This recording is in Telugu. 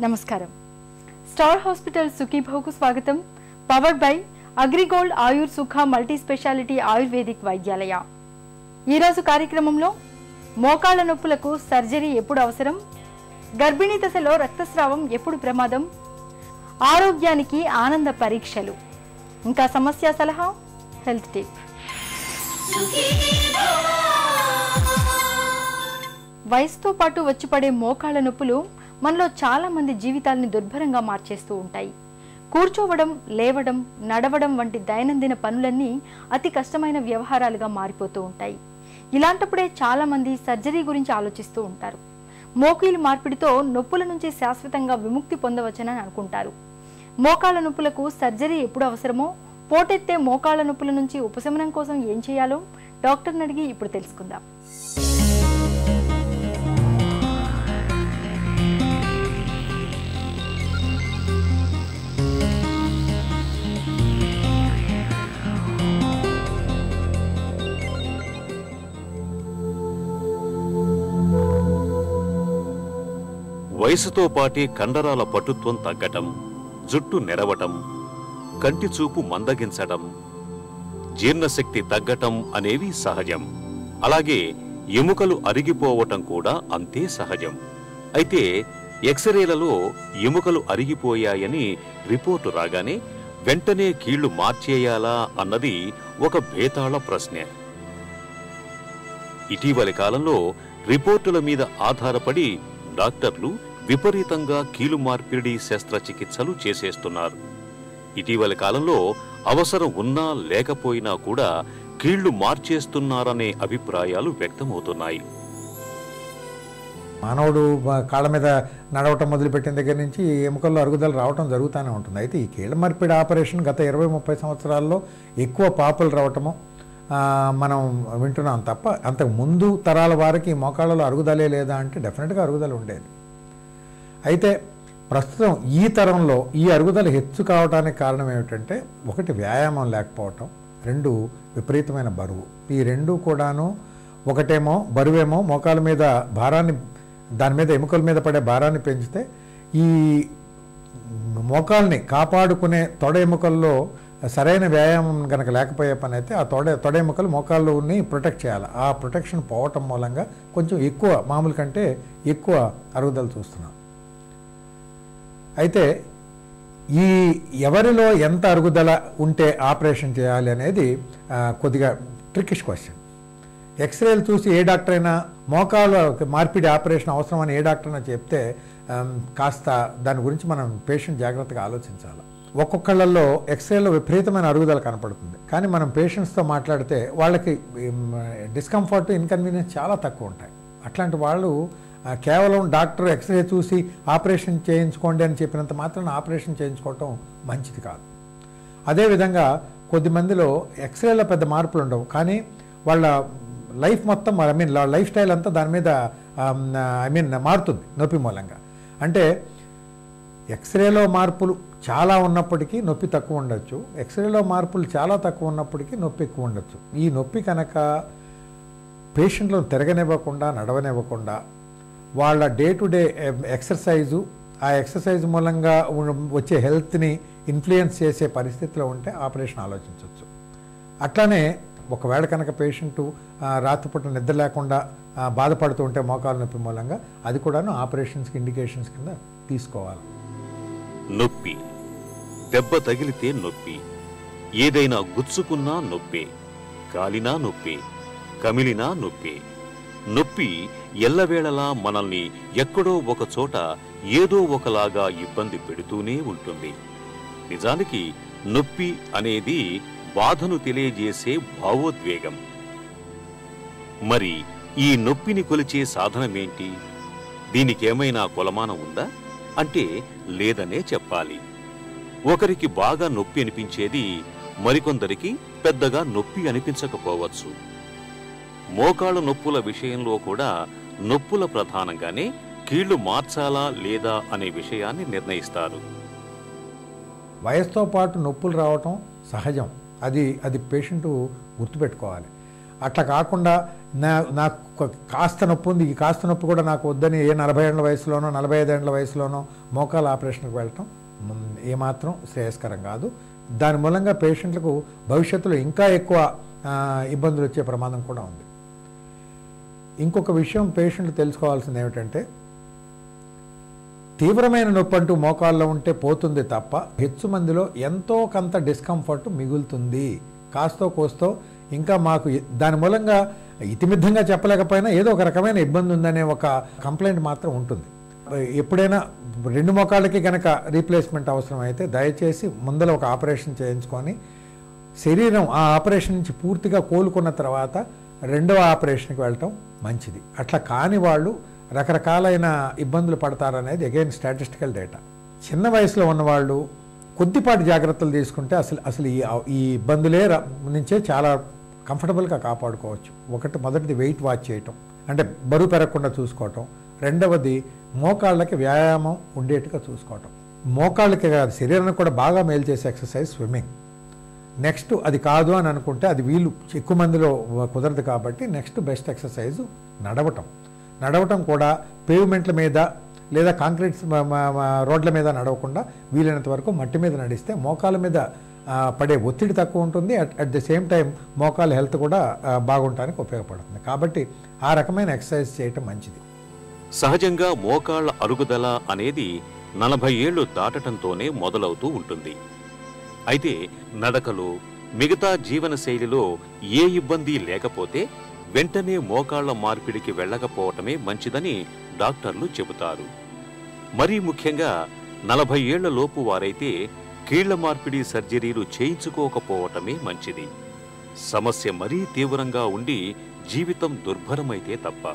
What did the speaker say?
నమస్కారం. స్టార్ హాస్పిటల్ సుఖీభవకు స్వాగతం. పవర్డ్ బై అగ్రిగోల్డ్ ఆయుర్ సుఖ మల్టీ స్పెషాలిటీ ఆయుర్వేదిక్ వైద్యాలయ. ఈరోజు కార్యక్రమంలో మోకాళ్ళ నొప్పులకు సర్జరీ ఎప్పుడు అవసరం, గర్భిణీ దశలో రక్తస్రావం ఎప్పుడు ప్రమాదం, ఆరోగ్యానికి ఆనంద పరీక్షలు, ఇంకా సమస్య సలహా, హెల్త్ టిప్. వయసుతో పాటు వచ్చిపడే మోకాళ్ళ నొప్పులు మనలో చాలా మంది జీవితాలని దుర్భరంగా మార్చేస్తూ ఉంటాయి. కూర్చోవడం, లేవడం, నడవడం వంటి దైనందిన పనులన్నీ అతి కష్టమైన వ్యవహారాలుగా మారిపోతూ ఉంటాయి. ఇలాంటప్పుడే చాలా మంది సర్జరీ గురించి ఆలోచిస్తూ ఉంటారు. మోకాలు మార్పిడితో నొప్పుల నుంచి శాశ్వతంగా విముక్తి పొందవచ్చని అనుకుంటారు. మోకాళ్ళ నొప్పులకు సర్జరీ ఎప్పుడు అవసరమో, పోటెత్తే మోకాళ్ళ నొప్పుల నుంచి ఉపశమనం కోసం ఏం చేయాలో డాక్టర్ని అడిగి ఇప్పుడు తెలుసుకుందాం. వయసుతో పాటే కండరాల పటుత్వం తగ్గటం, జుట్టు నెరవటం, కంటి చూపు మందగించటం, జీర్ణశక్తి తగ్గటం అనేవి సహజం. అలాగే ఎముకలు అరిగిపోవటం కూడా అంతే సహజం. అయితే ఎక్స్రేలలో ఎముకలు అరిగిపోయాయని రిపోర్టు రాగానే వెంటనే కీళ్లు మార్చేయాలా అన్నది ఒక భేతాళ ప్రశ్నే. ఇటీవలి కాలంలో రిపోర్టుల మీద ఆధారపడి డాక్టర్లు విపరీతంగా కీలు మార్పిడి శస్త్రచికిత్సలు చేసేస్తున్నారు. ఇటీవలి కాలంలో అవసరం ఉన్నా లేకపోయినా కూడా కీళ్లు మార్చేస్తున్నారనే అభిప్రాయాలు వ్యక్తమవుతున్నాయి. మానవుడు కాళ్ళ మీద నడవటం మొదలుపెట్టిన దగ్గర నుంచి ఎముకల్లో అరుగుదల రావటం జరుగుతూనే ఉంటుంది. అయితే ఈ కీళ్ళ మార్పిడి ఆపరేషన్ గత 20-30 సంవత్సరాల్లో ఎక్కువ పాపులు రావటము మనం వింటున్నాం తప్ప, అంతకు ముందు తరాల వారికి మోకాళ్ళలో అరుగుదలే లేదా అంటే డెఫినెట్గా అరుగుదల ఉండేది. అయితే ప్రస్తుతం ఈ తరంలో ఈ అరుగుదల హెచ్చు కావడానికి కారణం ఏమిటంటే, ఒకటి వ్యాయామం లేకపోవటం, రెండు విపరీతమైన బరువు. ఈ రెండు కూడాను, ఒకటేమో బరువేమో మోకాల మీద భారాన్ని, దాని మీద ఎముకల మీద పడే భారాన్ని పెంచితే ఈ మోకాల్ని కాపాడుకునే తొడ ఎముకల్లో సరైన వ్యాయామం కనుక లేకపోయే పని అయితే ఆ తొడ ఎముకలు మోకాళ్ళని ప్రొటెక్ట్ చేయాలి. ఆ ప్రొటెక్షన్ పోవటం మూలంగా కొంచెం ఎక్కువ, మామూలు కంటే ఎక్కువ అరుగుదల చూస్తున్నాం. అయితే ఈ ఎవరిలో ఎంత అరుగుదల ఉంటే ఆపరేషన్ చేయాలి అనేది కొద్దిగా ట్రికిష్ క్వశ్చన్. ఎక్స్రేలు చూసి ఏ డాక్టర్ అయినా మోకాళ్ళ మార్పిడి ఆపరేషన్ అవసరమని ఏ డాక్టర్ అయినా చెప్తే కాస్త దాని గురించి మనం పేషెంట్ జాగ్రత్తగా ఆలోచించాలి. ఒక్కొక్కళ్ళల్లో ఎక్స్రేలో విపరీతమైన అరుగుదల కనపడుతుంది, కానీ మనం పేషెంట్స్తో మాట్లాడితే వాళ్ళకి డిస్కంఫర్ట్, ఇన్కన్వీనియన్స్ చాలా తక్కువ ఉంటాయి. అట్లాంటి వాళ్ళు కేవలం డాక్టర్ ఎక్స్రే చూసి ఆపరేషన్ చేయించుకోండి అని చెప్పినంత మాత్రాన ఆపరేషన్ చేయించుకోవటం మంచిది కాదు. అదేవిధంగా కొద్దిమందిలో ఎక్స్రేలో పెద్ద మార్పులు ఉండవు, కానీ వాళ్ళ లైఫ్ మొత్తం, లైఫ్ స్టైల్ అంతా దాని మీద మారుతుంది నొప్పి మూలంగా. అంటే ఎక్స్రేలో మార్పులు చాలా ఉన్నప్పటికీ నొప్పి తక్కువ ఉండొచ్చు, ఎక్స్రేలో మార్పులు చాలా తక్కువ ఉన్నప్పటికీ నొప్పి ఎక్కువ ఉండొచ్చు. ఈ నొప్పి కనుక పేషెంట్లను తిరగనివ్వకుండా, నడవనివ్వకుండా, వాళ్ళ డే టు డే ఎక్సర్సైజు, ఆ ఎక్సర్సైజ్ మూలంగా వచ్చే హెల్త్ని ఇన్ఫ్లుయెన్స్ చేసే పరిస్థితిలో ఉంటే ఆపరేషన్ ఆలోచించవచ్చు. అట్లానే ఒకవేళ కనుక పేషెంటు రాత్రిపూట నిద్ర లేకుండా బాధపడుతూ ఉంటే మోకాలు నొప్పి మూలంగా, అది కూడాను ఆపరేషన్స్కి ఇండికేషన్స్ కింద తీసుకోవాలి. నొప్పి, దెబ్బ తగిలితే నొప్పి, ఏదైనా గుచ్చుకున్నా నొప్పే, కాలినా నొప్పే, కమిలినా నొప్పే. నొప్పి ఎల్లవేళలా మనల్ని ఎక్కడో ఒక చోట ఏదో ఒకలాగా ఇబ్బంది పెడుతూనే ఉంటుంది. నిజానికి నొప్పి అనేది బాధను తెలియజేసే భావోద్వేగం. మరి ఈ నొప్పిని కొలిచే సాధనమేంటి? దీనికేమైనా కొలమానం ఉందా అంటే లేదనే చెప్పాలి. ఒకరికి బాగా నొప్పి అనిపించేది మరికొందరికి పెద్దగా నొప్పి అనిపించకపోవచ్చు. మోకాళ్ళ నొప్పుల విషయంలో కూడా నొప్పుల ప్రధానంగానే కీళ్లు మార్చాలా లేదా అనే విషయాన్ని నిర్ణయిస్తారు. వయసుతో పాటు నొప్పులు రావటం సహజం, అది పేషెంటు గుర్తుపెట్టుకోవాలి. అట్లా కాకుండా నాకు కాస్త నొప్పి ఉంది, ఈ కాస్త నొప్పి కూడా నాకు వద్దని 40 ఏళ్ల వయసులోనో 45 ఏళ్ల వయసులోనో మోకాల ఆపరేషన్కి వెళ్ళటం ఏమాత్రం శ్రేయస్కరం కాదు. దాని మూలంగా పేషెంట్లకు భవిష్యత్తులో ఇంకా ఎక్కువ ఇబ్బందులు వచ్చే ప్రమాదం కూడా ఉంది. ఇంకొక విషయం పేషెంట్లు తెలుసుకోవాల్సింది ఏమిటంటే, తీవ్రమైన నొప్పి అంటూ మోకాల్లో ఉంటే పోతుంది తప్ప హెచ్చు మందిలో ఎంతో కొంత డిస్కంఫర్ట్ మిగులుతుంది. కాస్తో కోస్తో ఇంకా మాకు దాని మూలంగా ఇతిమిద్ధంగా చెప్పలేకపోయినా ఏదో ఒక రకమైన ఇబ్బంది ఉందనే ఒక కంప్లైంట్ మాత్రం ఉంటుంది. ఎప్పుడైనా 2 మోకాళ్ళకి కనుక రీప్లేస్మెంట్ అవసరం అయితే దయచేసి ముందర ఒక ఆపరేషన్ చేయించుకొని శరీరం ఆ ఆపరేషన్ నుంచి పూర్తిగా కోలుకున్న తర్వాత 2వ ఆపరేషన్కి వెళ్ళటం మంచిది. అట్లా కాని వాళ్ళు రకరకాలైన ఇబ్బందులు పడతారనేది అగైన్ స్టాటిస్టికల్ డేటా. చిన్న వయసులో ఉన్నవాళ్ళు కొద్దిపాటి జాగ్రత్తలు తీసుకుంటే అసలు ఈ ఇబ్బందులే నుంచే చాలా కంఫర్టబుల్గా కాపాడుకోవచ్చు. మొదటిది వెయిట్ వాచ్ చేయటం, అంటే బరువు పెరగకుండా చూసుకోవటం. రెండవది మోకాళ్ళకి వ్యాయామం ఉండేట్టుగా చూసుకోవటం. మోకాళ్ళకి కాదు, శరీరానికి కూడా బాగా మేలు చేసే ఎక్సర్సైజ్ స్విమ్మింగ్. నెక్స్ట్ అది కాదు అని అనుకుంటే, అది వీళ్ళు ఎక్కువ మందిలో కుదరదు కాబట్టి నెక్స్ట్ బెస్ట్ ఎక్సర్సైజ్ నడవటం కూడా పేవ్మెంట్ల మీద లేదా కాంక్రీట్ రోడ్ల మీద నడవకుండా వీలైనంత వరకు మట్టి మీద నడిస్తే మోకాల మీద పడే ఒత్తిడి తక్కువ ఉంటుంది. అట్ ది సేమ్ టైం మోకాల హెల్త్ కూడా బాగుండటానికి ఉపయోగపడుతుంది. కాబట్టి ఆ రకమైన ఎక్సర్సైజ్ చేయటం మంచిది. సహజంగా మోకాళ్ల అరుగుదల అనేది 40 ఏళ్లు దాటటంతోనే మొదలవుతూ ఉంటుంది. అయితే నడకలో, మిగతా జీవనశైలిలో ఏ ఇబ్బంది లేకపోతే వెంటనే మోకాళ్ల మార్పిడికి వెళ్ళకపోవటమే మంచిదని డాక్టర్లు చెబుతారు. మరీ ముఖ్యంగా 40 ఏళ్ల లోపు వారైతే కీళ్ల మార్పిడి సర్జరీలు చేయించుకోకపోవటమే మంచిది. సమస్య మరీ తీవ్రంగా ఉండి జీవితం దుర్భరమైతే తప్ప.